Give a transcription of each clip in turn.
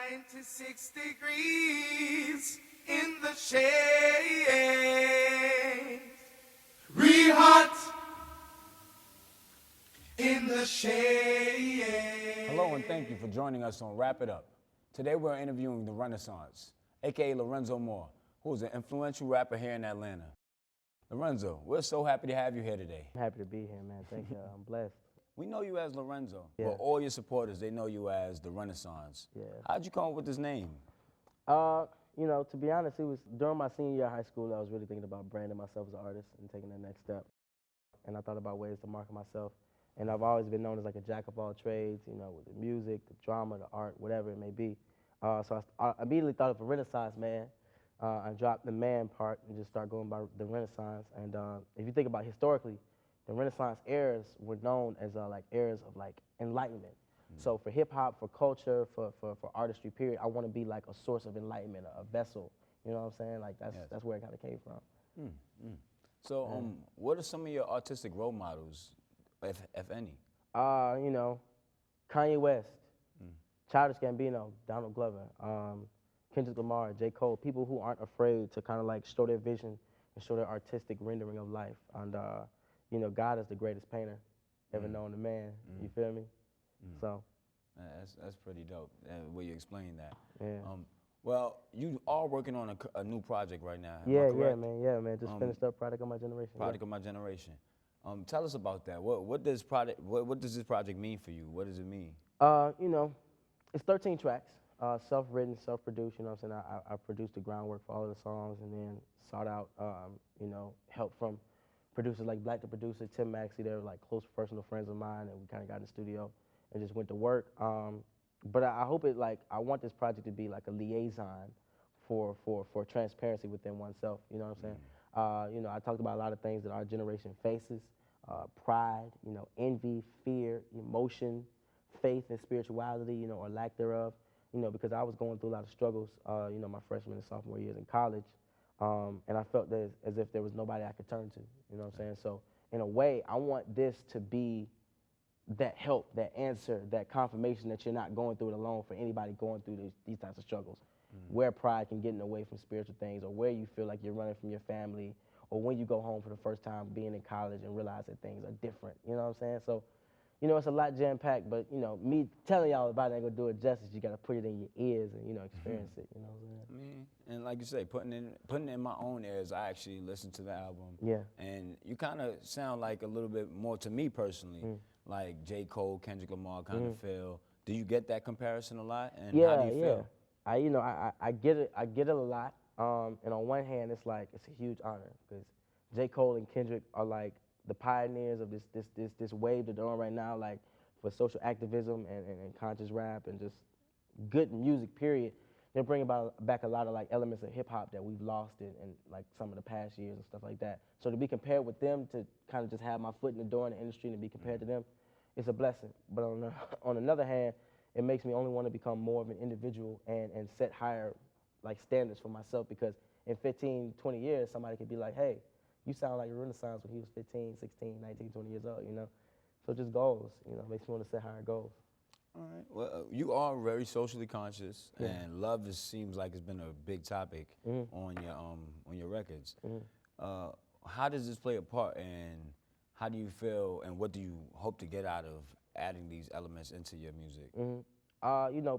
96 degrees in the shade. Real hot in the shade. Hello and thank you for joining us on Wrap It Up. Today we're interviewing the Renaissance, aka Lorenzo Moore, who is an influential rapper here in Atlanta. Lorenzo, we're so happy to have you here today. I'm happy to be here, man. Thank you. I'm blessed. We know you as Lorenzo, Yeah. but all your supporters, they know you as the Renaissance. Yeah. How'd you come up with this name? To be honest, it was during my senior year of high school, I was really thinking about branding myself as an artist and taking that next step. And I thought about ways to market myself. And I've always been known as like a jack of all trades, with the music, the drama, the art, whatever it may be. So I immediately thought of a Renaissance man. I dropped the man part and just started going by the Renaissance. And if you think about historically, the Renaissance eras were known as like eras of like enlightenment. So for hip hop, for culture, for artistry, period, I want to be like a source of enlightenment, a vessel. You know what I'm saying? Like that's where it kind of came from. So what are some of your artistic role models, if any? Kanye West, Childish Gambino, Donald Glover, Kendrick Lamar, J. Cole, people who aren't afraid to kind of like show their vision and show their artistic rendering of life. And God is the greatest painter ever known to man. You feel me? So That's pretty dope, the way you explain that. yeah. Well, you are working on a new project right now. Am I Yeah, correct? man. Just finished up Product of My Generation. Product of My Generation. Tell us about that. What does this project mean for you? What does it mean? It's 13 tracks, self-written, self-produced. You know what I'm saying? I produced the groundwork for all of the songs, and then sought out, help from producers like Black the Producer, Tim Maxey. They were like close personal friends of mine, and we kind of got in the studio and just went to work. But I hope I want this project to be like a liaison for transparency within oneself. You know what I'm saying? I talked about a lot of things that our generation faces: pride, envy, fear, emotion, faith and spirituality, or lack thereof. Because I was going through a lot of struggles, my freshman and sophomore years in college, and I felt as if there was nobody I could turn to. You know what I'm saying? So in a way, I want this to be that help, that answer, that confirmation that you're not going through it alone for anybody going through these types of struggles, where pride can get in the way from spiritual things, or where you feel like you're running from your family, or when you go home for the first time being in college and realize that things are different. You know what I'm saying? So, it's a lot jam-packed, but, me telling y'all about it ain't gonna do it justice. You gotta put it in your ears and, experience it, you know what I'm saying? And like you say, putting it in my own ears, I actually listened to the album. Yeah. And you kind of sound like a little bit more to me personally, like J. Cole, Kendrick Lamar kind of feel. Do you get that comparison a lot? And how do you feel? I get it a lot. And on one hand, it's a huge honor because J. Cole and Kendrick are like the pioneers of this wave that they're on right now, like for social activism and conscious rap and just good music, period. They're bringing back a lot of like elements of hip hop that we've lost in like some of the past years and stuff like that. So to be compared with them, to kind of just have my foot in the door in the industry and to be compared to them, it's a blessing. But on another hand, it makes me only want to become more of an individual and set higher like standards for myself, because in 15, 20 years, somebody could be like, hey, you sound like a Renaissance when he was 15, 16, 19, 20 years old, So just goals, makes me want to set higher goals. All right. Well, you are very socially conscious, and love seems like it's been a big topic on your records. How does this play a part, and how do you feel, and what do you hope to get out of adding these elements into your music?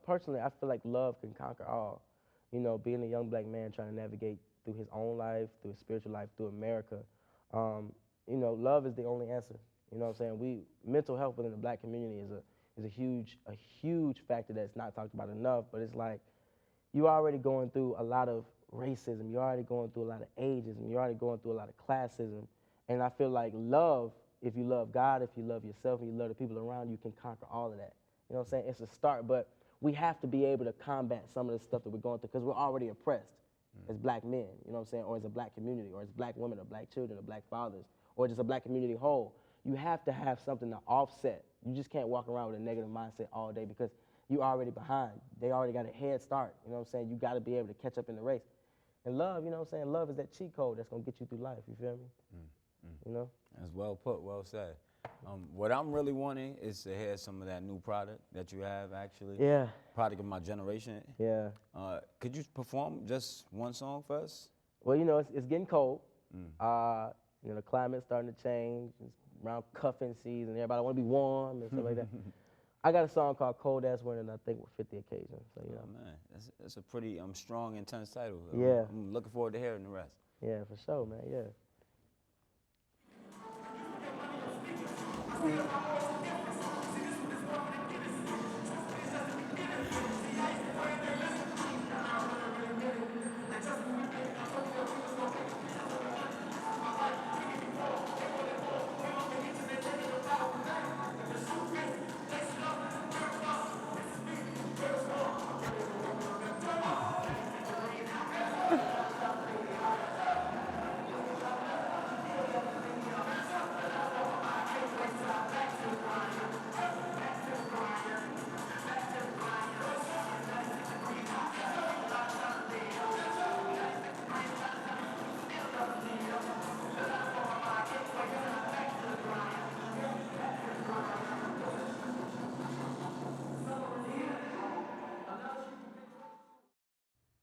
Personally, I feel like love can conquer all. Being a young Black man trying to navigate through his own life, through his spiritual life, through America, love is the only answer. You know what I'm saying? Mental health within the Black community is a huge factor that's not talked about enough. But it's like you're already going through a lot of racism. You're already going through a lot of ageism. You're already going through a lot of classism. And I feel like love, if you love God, if you love yourself, and you love the people around you, can conquer all of that. You know what I'm saying? It's a start, but we have to be able to combat some of the stuff that we're going through because we're already oppressed as Black men, you know what I'm saying, or as a Black community, or as Black women, or Black children, or Black fathers, or just a Black community whole. You have to have something to offset. You just can't walk around with a negative mindset all day because you're already behind. They already got a head start, you know what I'm saying? You got to be able to catch up in the race. And love, you know what I'm saying? Love is that cheat code that's going to get you through life, you feel me? You know? That's well put, well said. What I'm really wanting is to hear some of that new product that you have, actually. Yeah. Product of my generation. Yeah. Could you perform just one song for us? Well, you know, it's getting cold. You know, the climate's starting to change. It's around cuffing season. Everybody want to be warm and stuff like that. I got a song called Cold Ass Winter, and I think will fit the occasion. So, you know. Oh, man, that's a pretty strong, intense title. Yeah. I'm looking forward to hearing the rest. Yeah, for sure, man, yeah.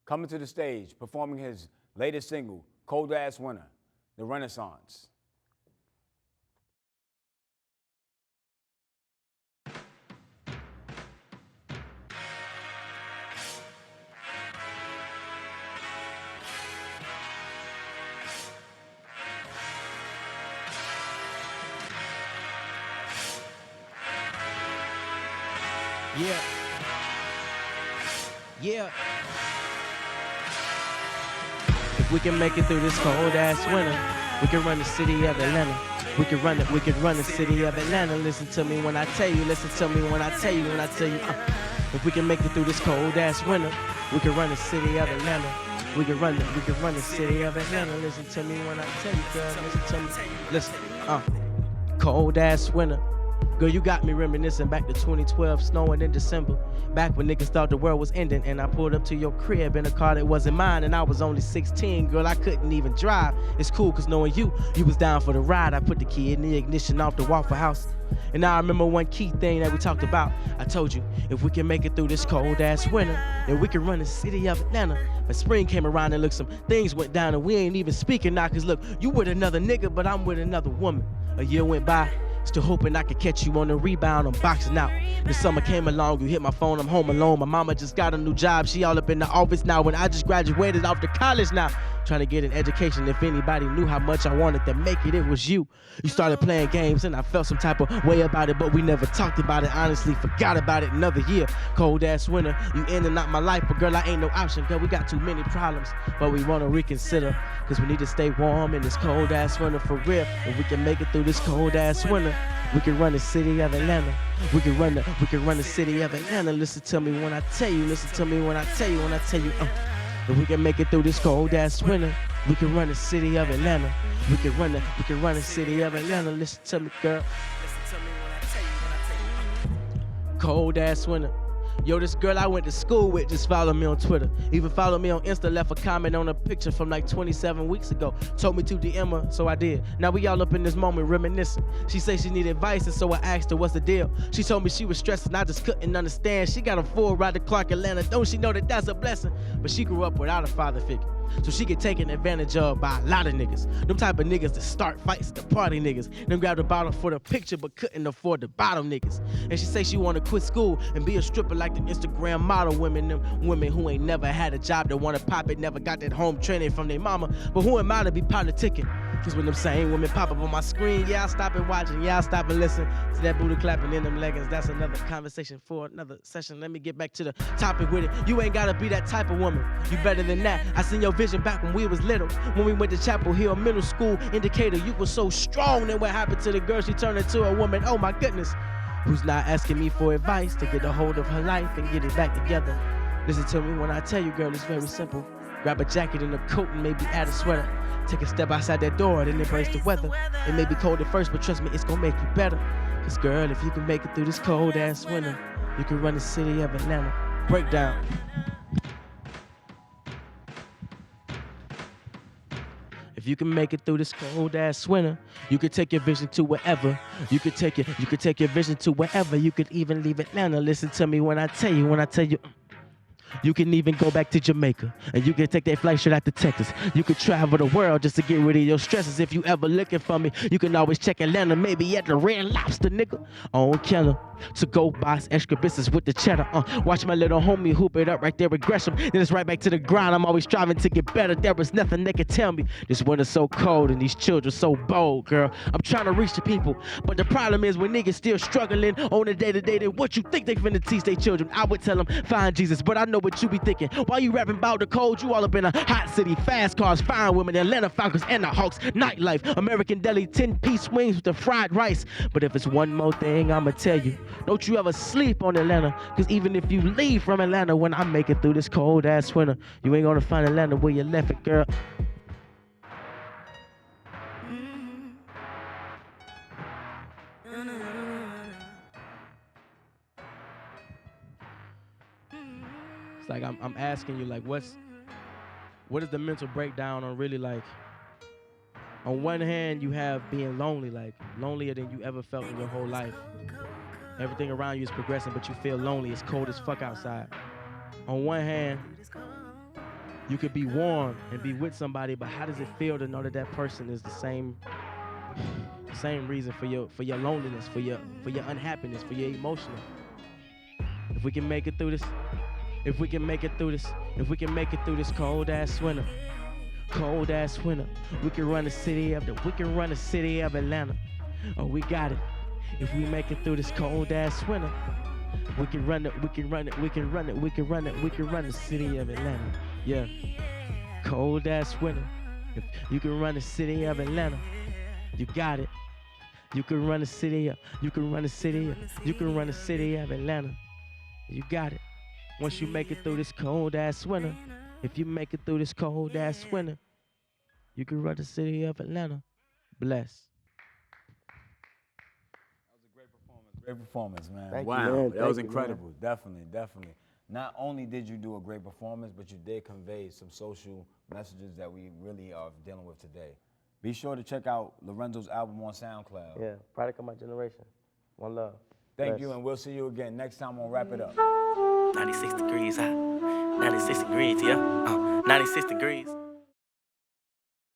Coming to the stage, performing his latest single, Cold Ass Winter, The Renaissance. Yeah. Yeah. If we can make it through this cold ass winter, we can run the city of Atlanta. We can run the city of Atlanta. Listen to me when I tell you, listen to me when I tell you, when I tell you. If we can make it through this cold ass winter, we can run the city of Atlanta. We can run the city of Atlanta. Listen to me when I tell you, girl. Listen to me. Listen, cold ass winter. Girl, you got me reminiscing back to 2012, snowing in December. Back when niggas thought the world was ending, and I pulled up to your crib in a car that wasn't mine, and I was only 16. Girl, I couldn't even drive. It's cool, cause knowing you was down for the ride. I put the key in the ignition off the Waffle House. And I remember one key thing that we talked about. I told you, if we can make it through this cold ass winter, then we can run the city of Atlanta. But spring came around and look, some things went down, and we ain't even speaking now, cause look, you with another nigga, but I'm with another woman. A year went by, still hoping I could catch you on the rebound. I'm boxing out. The summer came along, you hit my phone, I'm home alone. My mama just got a new job, she all up in the office now. When I just graduated off to college now, trying to get an education. If anybody knew how much I wanted to make it, it was you. You started playing games and I felt some type of way about it, but we never talked about it. Honestly, forgot about it. Another year, cold ass winter. You in and out my life, but girl, I ain't no option. Girl, we got too many problems, but we wanna reconsider. Cause we need to stay warm in this cold ass winter for real. If we can make it through this cold ass winter, we can run the city of Atlanta. We can run the city of Atlanta. Listen to me when I tell you. Listen to me when I tell you. When I tell you. If we can make it through this cold ass winter, we can run the city of Atlanta. We can run the city of Atlanta. Listen to me, girl. Listen to me when I tell you. Cold ass winter. Yo, this girl I went to school with just followed me on Twitter. Even followed me on Insta, left a comment on a picture from like 27 weeks ago. Told me to DM her, so I did. Now we all up in this moment reminiscing. She said she needed advice, and so I asked her what's the deal. She told me she was stressed and I just couldn't understand. She got a full ride to Clark, Atlanta. Don't she know that that's a blessing? But she grew up without a father figure, so she get taken advantage of by a lot of niggas. Them type of niggas that start fights, the party niggas. Them grab the bottle for the picture but couldn't afford the bottom niggas. And she say she wanna quit school and be a stripper like the Instagram model women. Them women who ain't never had a job that wanna pop it, never got that home training from their mama. But who am I to be politicking? Cause when them same women pop up on my screen, yeah, I stop and watching, yeah, I stop and listen to that booty clapping in them leggings. That's another conversation for another session. Let me get back to the topic with it. You ain't gotta be that type of woman. You better than that. I seen your vision back when we was little. When we went to Chapel Hill Middle School, indicator you was so strong. Then what happened to the girl? She turned into a woman. Oh my goodness. Who's not asking me for advice to get a hold of her life and get it back together? Listen to me when I tell you, girl, it's very simple. Grab a jacket and a coat and maybe add a sweater. Take a step outside that door, then embrace the weather. It may be cold at first, but trust me, it's gonna make you better. Cause girl, if you can make it through this cold ass winter, you can run the city of Atlanta. Breakdown. If you can make it through this cold ass winter, you could take your vision to wherever. You could take your vision to wherever. You could even leave Atlanta. Listen to me when I tell you. You can even go back to Jamaica, and you can take that flight straight out to Texas. You can travel the world just to get rid of your stresses. If you ever looking for me, you can always check Atlanta, maybe at the Red Lobster, nigga. On Keller, to go buy extra business with the cheddar. Watch my little homie hoop it up right there with Gresham. Then it's right back to the grind. I'm always striving to get better. There was nothing they could tell me. This winter's so cold and these children so bold, girl. I'm trying to reach the people, but the problem is when niggas still struggling on a day-to-day, then what you think they finna teach their children? I would tell them, find Jesus, but I know what you be thinking. Why you rapping about the cold? You all up in a hot city, fast cars, fine women, Atlanta Falcons, and the Hawks, nightlife, American deli, 10-piece wings with the fried rice. But if it's one more thing I'ma tell you, don't you ever sleep on Atlanta, cause even if you leave from Atlanta, when I make it through this cold ass winter, you ain't gonna find Atlanta where you left it, girl. It's like I'm asking you, like, what is the mental breakdown on really, like, on one hand you have being lonely, like lonelier than you ever felt in your whole life. Everything around you is progressing, but you feel lonely. It's cold as fuck outside. On one hand, you could be warm and be with somebody, but how does it feel to know that that person is the same reason for your loneliness, for your unhappiness, for your emotional? If we can make it through this. If we can make it through this cold ass winter, we can run the city of Atlanta. Oh, we got it. If we make it through this cold ass winter, we can run the city of Atlanta. Yeah. Cold ass winter. If you can run the city of Atlanta, you got it. You can run the city of Atlanta. You got it. Once you make it through this cold ass winter, if you make it through this cold ass winter, you can run the city of Atlanta. Bless. That was a great performance. Great performance, man. Thank you, wow, man. that was Thank you, incredible. Definitely. Not only did you do a great performance, but you did convey some social messages that we really are dealing with today. Be sure to check out Lorenzo's album on SoundCloud. Yeah, product of my generation. One love. Thank Bless. you, and we'll see you again next time on Wrap It Up. 96 degrees hot. 96 degrees, yeah. 96 degrees.